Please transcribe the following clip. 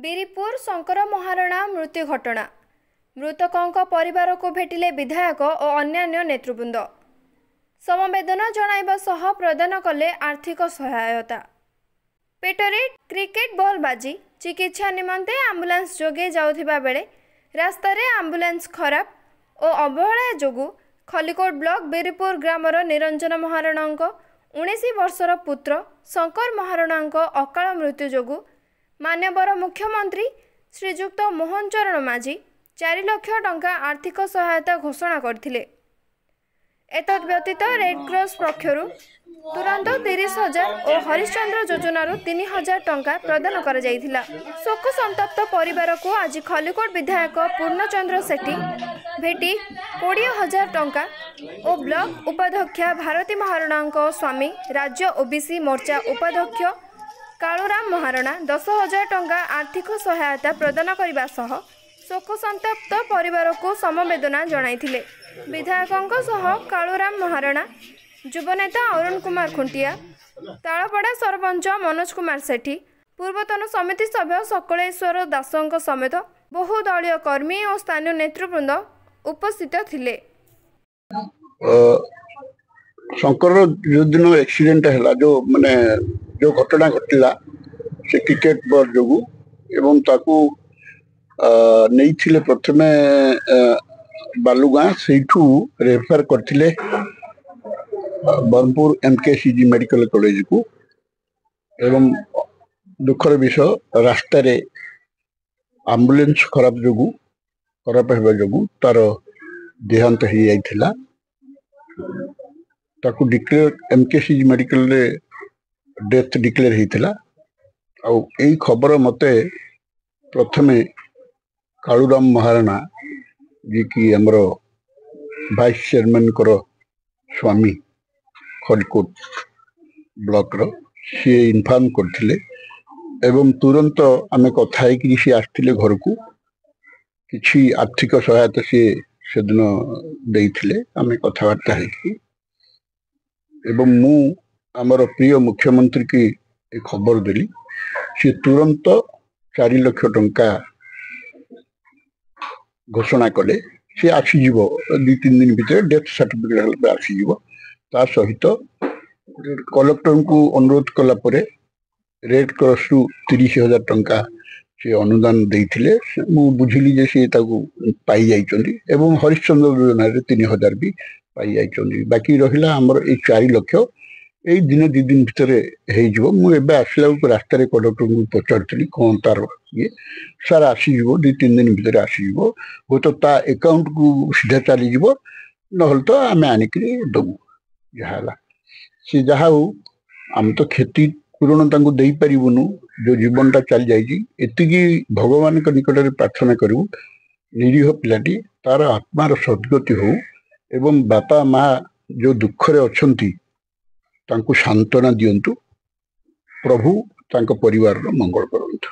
बीरपुर शंकर महारणा मृत्यु घटना मृतकों परिवार को भेटिले विधायक और अन्यान्य नेतृवृंद समवेदना जणाइबा सह प्रदान कले आर्थिक सहायता। पेटरे क्रिकेट बॉल बाजी चिकित्सा निमंते आंबुलांस जोगे जाउथिबा बेले रास्तार आंबुलांस खराब और अवहेला जोगु खलिकोट ब्लॉक बीरपुर ग्रामर निरंजन महारणा 19 वर्षर पुत्र शंकर महारणा अकाल मृत्यु जोगु मान्यवर मुख्यमंत्री श्रीजुक्त मोहन चरण माझी 4 लाख टंका आर्थिक सहायता घोषणा करथिले। एतद व्यतीत रेडक्रॉस पक्षरु तुरंत 30,000 और हरिश्चंद्र योजनार 3,000 टंका प्रदान कर जाइथिला। शोक संतप्त परिवार को आज खलिकोट विधायक पूर्णचंद्र सेठी भेटी 20,000 टंका और ब्लॉक उपाध्यक्षा भारती महारणा स्वामी राज्य ओबीसी मोर्चा उपाध्यक्ष कालूराम महारणा 10,000 टंका आर्थिक सहायता प्रदान करने सह शोक संतप्त परिवार को समवेदना जणाइथिले। विधायकों सह कालूराम महारणा, युवनेता अरुण कुमार खुंटिया, तालपड़ा सरपंच मनोज कुमार सेठी, पूर्वतन समिति सभ्य सकलेश्वर दासों समेत बहुदलीय कर्मी और स्थानीय नेतृवृंद उपस्थित थिले। शंकर जो दिन एक्सीडेंट है जो माने जो घटना घटला से क्रिकेट बॉल जोगु एवं ताकू नहीं थिले प्रथमे बालुगाँ से रेफर करथिले बरहमपुर एमकेसीजी मेडिकल कॉलेज को एवं दुखर विषय रास्ता रे एम्बुलेंस खराब होगा तार देहांत हो जाइथिला। ताकू डिक्लेयर एमकेसीजी मेडिकल रे डेथ डिक्लेयर होता आई खबर मते प्रथमे कालूराम महारणा जी की आमर वाइस चेयरमैन स्वामी खलिकोट ब्लॉक रो सी इनफॉर्म करथिले एवं तुरंत आमे कथा है सी आसथिले घर को किछि आर्थिक सहायता सी से दिन देइथिले आमे कथबार्ता है एवं मु आमर प्रिय मुख्यमंत्री की खबर देली सी तुरंत 4 लाख टंका घोषणा कले सी आसीज 2-3 दिन भीतर डेथ सर्टिफिकेट आसीज ता सहित कलेक्टर को अनुरोध कला परे रेड क्रॉस रु 30,000 टंका से अनुदान देइथिले मु बुझिली जे सी ताकू पाई जाइचंदी एवं हरिश्चंद्र योजना रे 3,000 भी पाई जाइचंदी। बाकी रहिला हमर ए 4 लाख ए दिन 2 दिन भीतर मुझे आसला रास्तार कंडक्टर को पचारि कौन तार ये सार आसीज 2-3 दिन भीतर आसीज हो तो ता अकाउंट को सीधा चलीज ना तो आम आनिक दबू जहाँ सी जहा हो आम तो क्षति पूरण दे पारूनु जो जीवनटा चली जाती भगवान निकट में प्रार्थना करूँ निरीह पिलाटी तार आत्मार सद्गति हो एवं बापा माँ जो दुखरे अच्छी तांको सांत्वना दियंतु प्रभु तांको परिवार मंगल करंतु।